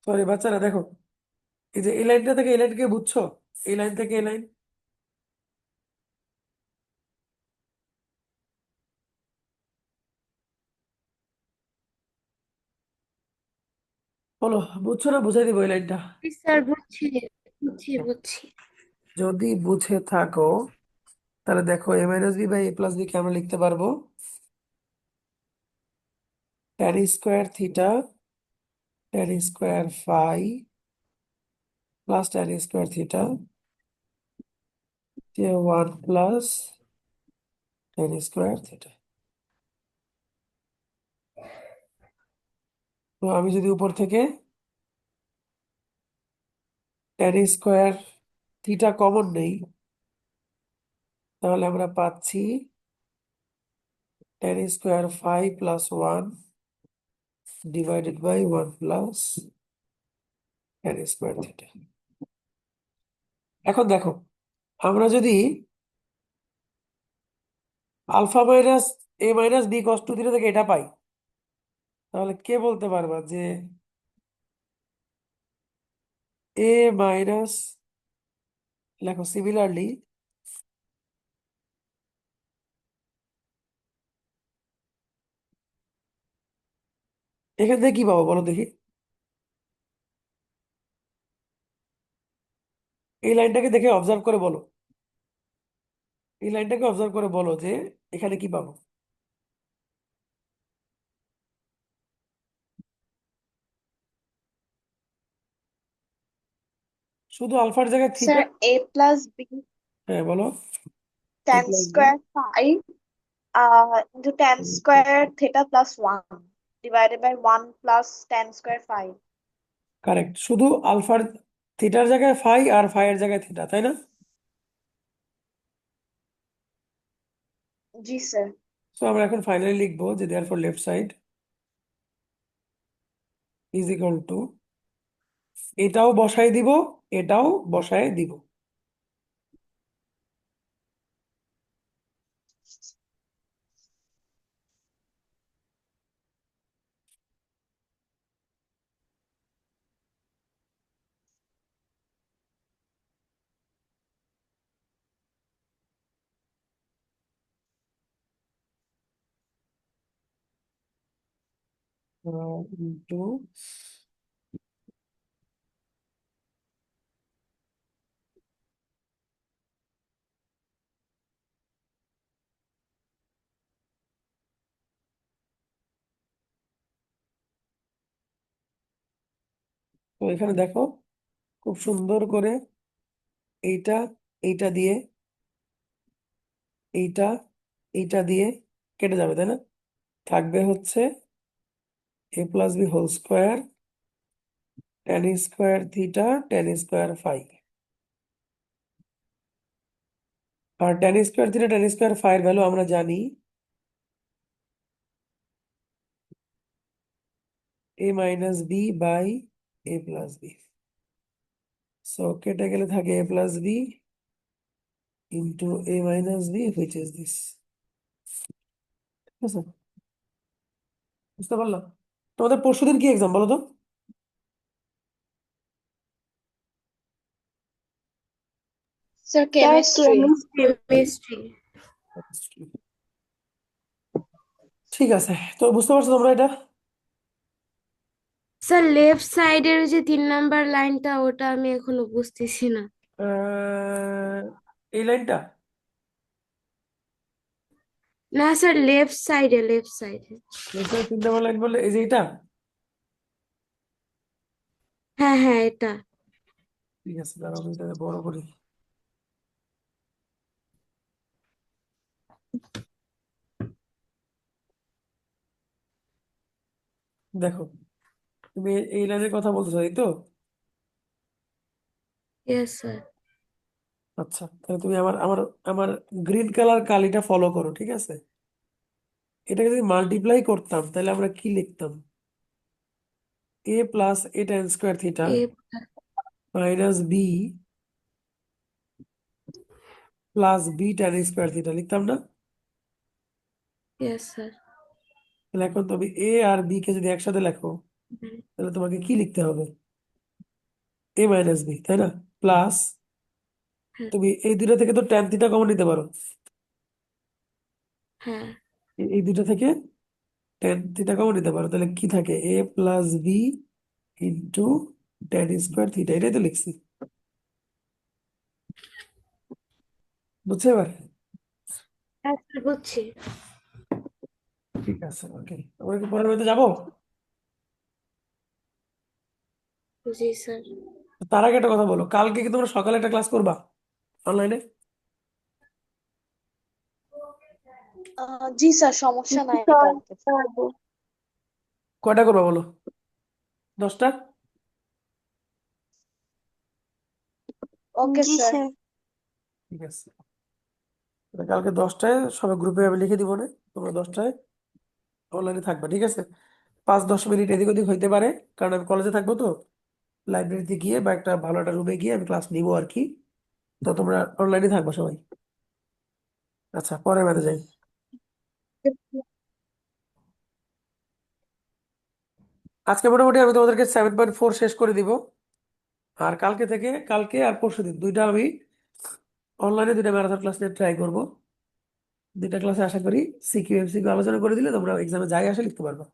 Sorry বাচ্চারা, দেখো, এই যে এই লাইনটা থেকে এই লাইনকে বুঝছো? এই লাইন থেকে এই লাইন, বলো বুঝছো না? বুঝাই দিব এই লাইনটা। জি স্যার, বুঝছি বুঝছি বুঝছি। যদি বুঝে থাকো তাহলে দেখো, A minus B by A plus B কে আমরা লিখতে পারবো tan square theta tan square phi plus tan square theta, যে one plus tan square theta. তো আমি যদি উপর থেকে ট্যান স্কোয়ার থিটা কমন নেই, তাহলে আমরা পাচ্ছি tan square phi plus one divided by one plus tan square theta. এখন দেখো, আমরা যদি alpha minus A minus B cos two theta থেকে এটা পাই, তাহলে কে বলতে পারবা যে এ মাইনাস, লেখো সিমিলারলি, এখান থেকে কি পাবো বলো দেখি? এই লাইনটাকে দেখে অবজার্ভ করে বলো, এই লাইনটাকে অবজার্ভ করে বলো যে এখানে কি পাবো। শুধু আলফার জায়গায় theta. Sir, A plus B হ্যাঁ বলো। A tan plus B, square five into tan square theta plus one divided by one plus tan square five. Correct. শুধু আলফার থিটার জায়গায় ফাই আর ফাইয়ের জায়গায় থিটা, তাই না? জি স্যার। সো আমরা এখন ফাইনালি লিখবো যে therefore left side is equal to, এটাও বসায় দিব, এটাও বসায় দিব। ইন্টু, তো এখানে দেখো খুব সুন্দর করে এইটা এইটা দিয়ে এইটা এইটা দিয়ে কেটে যাবে, তাই না? থাকবে হচ্ছে A plus B whole square tan square theta tan square phi. আর tan square theta tan square phi এর ভ্যালু আমরা জানি A minus B by A plus B. So কেটে গেলে থাকে A plus B into A minus B which is this. ঠিক আছে, বুঝতে পারলাম। তোমাদের পরশুদিন কি এক্সাম বলো তো? Sir, sir chemistry. Chemistry. Chemistry. ঠিক আছে, তো বুঝতে পারছো তোমরা এটা? স্যার, লেফট সাইডের ওই যে 3 নাম্বার লাইনটা, ওটা আমি এখনো বুঝতেছি না। আহ, এই লাইনটা, না স্যার, লেফট সাইডে লেফট সাইডে। তিন নম্বর লাইন বললে এই যে এটা। হ্যাঁ হ্যাঁ, এটা। ঠিক আছে, দাঁড়াও আমি এটা বড় করি। দেখো, তুমি এই লাইনের কথা বলতে চাই তো? Yes sir. আচ্ছা, তাহলে তুমি আমার আমার আমার গ্রিন কালার কালিটা ফলো করো, ঠিক আছে? এটাকে যদি মাল্টিপ্লাই করতাম তাহলে আমরা কি লিখতাম? A plus A tan square theta A. Minus B plus B tan square theta লিখতাম না? Yes sir. তাহলে এখন তুমি এ আর বি কে যদি একসাথে লেখো তাহলে তোমাকে কি লিখতে হবে? এ মাইনাস বি, তাই না? প্লাস হ্যাঁ। তুমি এই দুটো থেকে তো ট্যান থিটা কমন নিতে পারো। হ্যাঁ। এই দুটো থেকে ট্যান থিটা কমন নিতে পারো, তাহলে কি থাকে? A plus B into tan square theta, এটাই তো লিখছি। বুঝছো এবার? হ্যাঁ স্যার, বুঝছি। ঠিক আছে, ওকে। আমরা কি পরের বাড়িতে যাবো? জি স্যার। তার আগে একটা কথা বলো, কালকে কি তোমরা সকালে একটা ক্লাস করবা অনলাইনে? জি স্যার, সমস্যা নাই কালকে। পারবো। কয়টা করবা বলো? 10টা? ওকে জি স্যার। স্যার। ঠিক আছে, তাহলে কালকে 10টায় সবাই গ্রুপে আমি লিখে দিব না, তোমরা 10টায় অনলাইনে থাকবা, ঠিক আছে? 5-10 মিনিট এদিক ওদিক হইতে পারে, কারণ আমি কলেজে থাকবো তো। লাইব্রেরিতে গিয়ে বা একটা ভালো একটা রুমে গিয়ে আমি ক্লাস নিবো আর কি। তো তোমরা অনলাইনে থাকবা সবাই। আচ্ছা, পরের ম্যাথে যাই। আজকে মোটামুটি আমি তোমাদেরকে 7.4 শেষ করে দিব। আর কালকে থেকে, কালকে আর পরশুদিন দুইটা আমি অনলাইনে দুইটা ম্যারাথন ক্লাস নিয়ে ট্রাই করবো। দুইটা ক্লাসে আশা করি সিকিউ এমসিকিউ আলোচনা করে দিলে তোমরা এক্সামে যাই আসে লিখতে পারবা।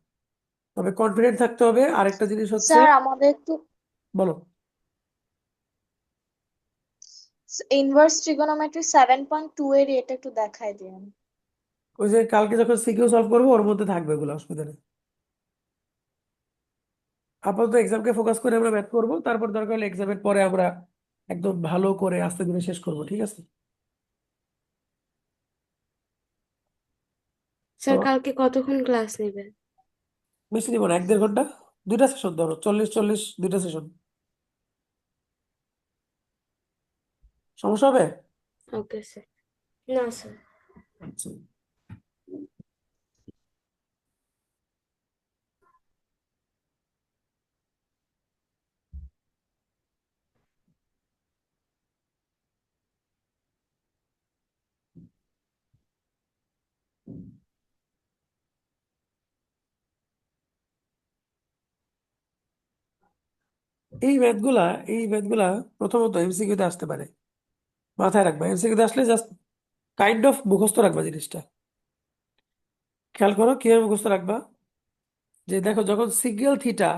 তবে কনফিডেন্ট থাকতে হবে। আরেকটা জিনিস হচ্ছে, স্যার আমাদের একটু বলো। ইনভার্স ট্রিগোনোমেট্রি 7.2 এর এটা একটু দেখাই দিন। ওই যে কালকে যখন সিকিউ সলভ করবো ওর মধ্যে থাকবে এগুলো, অসুবিধা নেই। আপাতত এক্সামকে ফোকাস করে আমরা ম্যাথ করবো, তারপর দরকার হলে এক্সামের পরে আমরা একদম ভালো করে আস্তে ধীরে শেষ করবো, ঠিক আছে? তো স্যার কালকে কতক্ষণ ক্লাস নেবেন? বেশি নিব না, 1-1.5 ঘন্টা। দুইটা সেশন ধরো, 40-40, দুইটা সেশন। সমস্যা হবে? Okay sir. না স্যার। আচ্ছা, এই ম্যাথগুলা এই ম্যাথগুলা প্রথমত এমসিকিউতে আসতে পারে, মাথায় রাখবা। এমসিকিউতে আসলে জাস্ট কাইন্ড অফ মুখস্থ রাখবা জিনিসটা। খেয়াল করো কিভাবে মুখস্থ রাখবা। যে দেখো, যখন সিঙ্গেল থিটা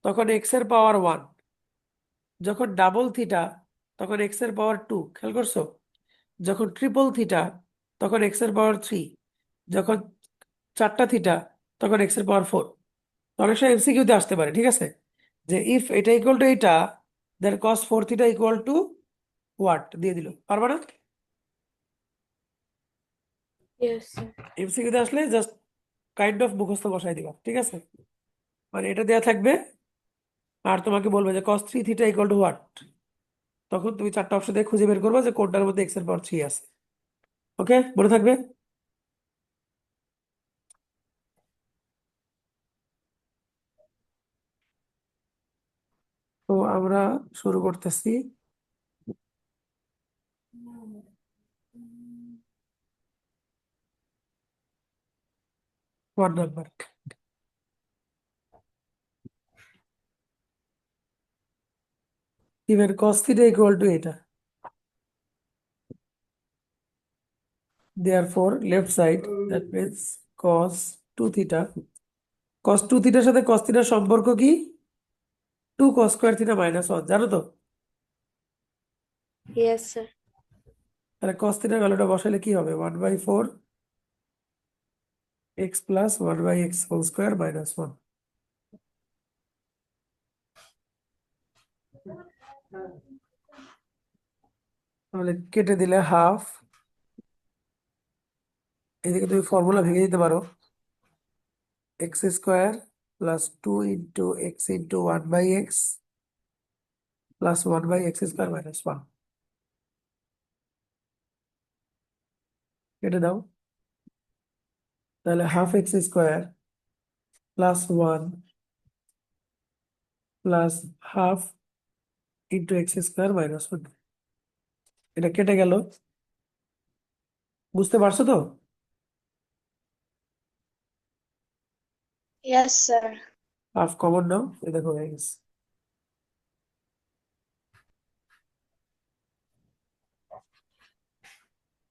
তখন এক্স এর পাওয়ার 1, যখন ডাবল থিটা তখন এক্স এর পাওয়ার 2, খেয়াল করছো? যখন ট্রিপল থিটা তখন এক্স এর পাওয়ার 3, যখন চারটা থিটা তখন এক্স এর পাওয়ার 4। অনেক সময় এমসিকিউতে আসতে পারে, ঠিক আছে? যে ইফ এটা ইকুয়াল টু এইটা, দেন কস 4 থিটা ইকুয়াল টু হোয়াট দিয়ে দিল, পারবা না? Yes sir. এমসিকিউতে আসলে জাস্ট কাইন্ড অফ মুখস্থ বসাই দিবা, ঠিক আছে? মানে এটা দেয়া থাকবে, আর তোমাকে বলবে যে কস 3 থিটা ইকুয়াল টু হোয়াট। তখন তুমি চারটা অপশন দিয়ে খুঁজে বের করবে যে কোনটার মধ্যে এক্স এর পাওয়ার 3 আছে। ওকে, মনে থাকবে? তো আমরা শুরু করতেছি 1 number. Even cos theta equal to এটা, therefore left side, that means cos 2 theta. Cos 2 থিটার সাথে কস থিটার সম্পর্ক কি? 2 কস স্কোয়ার থিটা মাইনাস 1, জানো তো? Yes sir. তাহলে কস থিটার ভ্যালুটা বসালে কি হবে? 1/4 x plus 1/x whole square minus 1। তাহলে কেটে দিলে হাফ। এদিকে তুমি ফর্মুলা ভেঙে দিতে পারো, x square plus 2 × x × 1/x plus 1/x square minus 1। কেটে দাও, তাহলে half x square plus 1 plus half into x square minus 1। এটা কেটে গেল, বুঝতে পারছো তো? Yes sir. হাফ কমন নাও, এই দেখো হয়ে গেছে।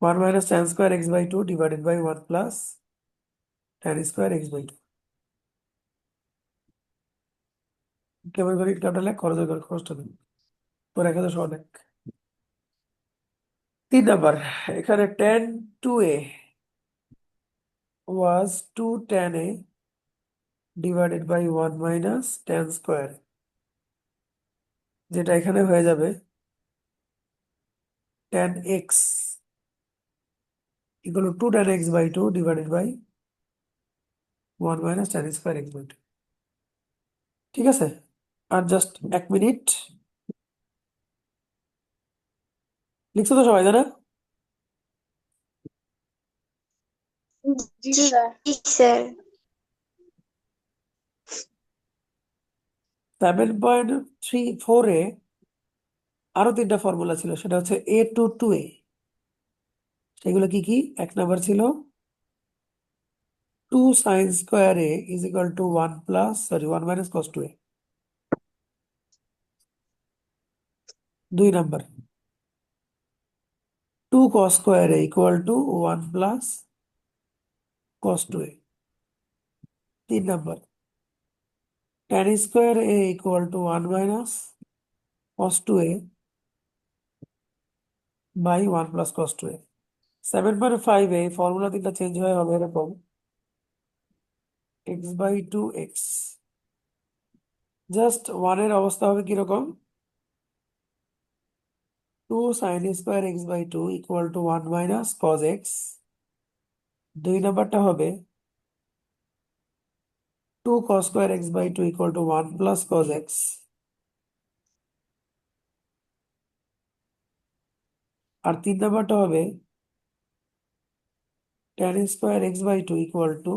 1 minus tan square x by 2 divided by 1 plus tan square x by 2. কেমন করে কাটা লেখ খরচ করে খরচটা দেন তোর এখানে অনেক 3 নাম্বার এখানে tan 2a was 2 tan a divided by 1 minus tan square, যেটা এখানে হয়ে যাবে tan x equal to 2 tan x by 2 divided by 1 minus tan square x by 2. ঠিক আছে, আর জাস্ট 1 মিনিট লিখছো তো সবাই, তাই না? জি জি স্যার। জি স্যার 7.34 এ আরো 3টা ফর্মুলা ছিল, সেটা হচ্ছে a to 2a। সেগুলো কি কি? 1 নাম্বার ছিল 2 sin square a is equal to 1 minus cos 2a। 2 number 2 cos square a equal to 1 plus cos 2a। 3 number tan square a equal to 1 minus cos 2a by 1 plus cos 2a। 7.5 formula 3টা change হয়ে হবে এরকম x by 2x। Just 1 এর অবস্থা হবে কিরকম? 2 sin square x by 2 equal to 1 minus cos x। 2 নাম্বারটা হবে 2 cos square x by 2 equal to 1 plus cos x। আর 3 নাম্বারটা হবে tan square x by 2 equal to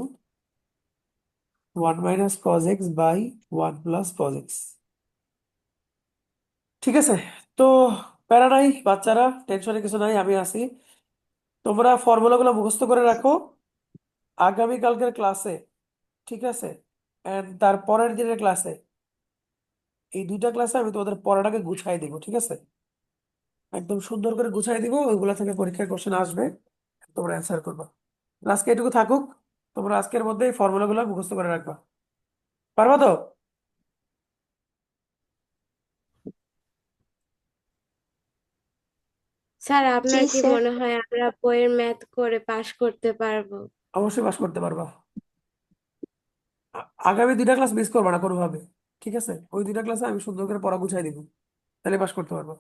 1 minus cos x by 1 plus cos x। ঠিক আছে, তো প্যারা নাই বাচ্চারা, টেনশনে কিছু নাই, আমি আছি। তোমরা ফর্মুলাগুলো মুখস্থ করে রাখো আগামীকালকের ক্লাসে, ঠিক আছে? এন্ড তার পরের দিনের ক্লাসে, এই 2টা ক্লাসে আমি তোমাদের পড়াটাকে গুছাই দিব, ঠিক আছে? একদম সুন্দর করে গুছাই দিব, ওইগুলা থেকে পরীক্ষার কোশ্চেন আসবে, তোমরা অ্যান্সার করবা। আজকে এটুকু থাকুক, তোমরা আজকের মধ্যে এই ফর্মুলাগুলো মুখস্থ করে রাখবা, পারবা তো? স্যার জি আপনার কি স্যার। মনে হয় আমরা বইয়ের ম্যাথ করে পাশ করতে পারবো? অবশ্যই পাস করতে পারবা। আগামী 2টা ক্লাস মিস করবা না কোনোভাবে, ঠিক আছে? ওই 2টা ক্লাসে আমি সুন্দর করে পড়া গুছাই দিব, তাহলে পাস করতে পারবা।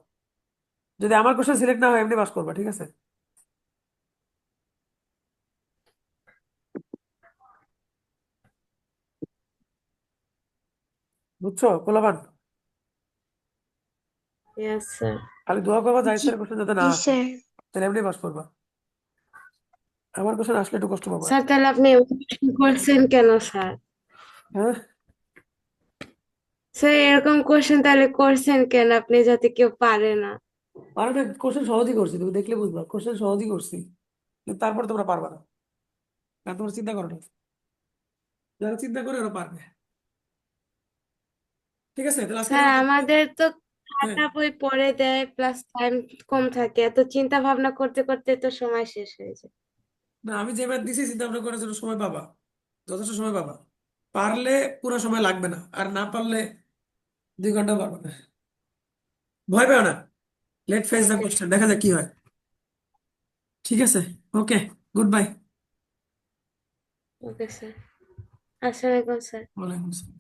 যদি আমার কোশ্চেন সিলেক্ট না হয় এমনি পাস করবা, ঠিক আছে? বুঝছো পোলাপান? Yes sir. খালি দোয়া করবা জাহিদ জি স্যারের কোশ্চেন যাতে না জি আসে, স্যার। তাহলে এমনি পাস করবা। আমার কোশ্চেন আসলে একটু কষ্ট পাবা। স্যার তাহলে আপনি এরকম কোশ্চেন করছেন কেন স্যার? হ্যাঁ, স্যার এরকম কোশ্চেন তাহলে করছেন কেন আপনি, যাতে কেউ পারে না? আর একটা কোশ্চেন সহজই করছি, তুমি দেখলে বুঝবা কোশ্চেন সহজই করছি, কিন্তু তারপর তোমরা পারবা না, কারণ তোমরা চিন্তা করো না। যারা চিন্তা করে ওরা পারবে। ঠিক আছে, তাহলে আজকে স্যার এটুকু থাকবে। আমাদের তো হ্যাঁ, খাতা বই পড়ে দেয়, প্লাস টাইম কম থাকে, এত চিন্তা ভাবনা করতে করতে তো সময় শেষ হয়ে যায়। না আমি যে ম্যাথ দিছি চিন্তা ভাবনা করার জন্য সময় পাবা, যথেষ্ট সময় পাবা। পারলে পুরো সময় লাগবে না, আর না পারলে 2 ঘন্টা পারবে না। ভয় পেও না, লেট ফেস দ্য কোশ্চেন, দেখা যাক কি হয়। ঠিক আছে, ওকে, গুড বাই। Okay sir. আসসালামাইকুম স্যার। ওয়ালাইকুম আসসালাম।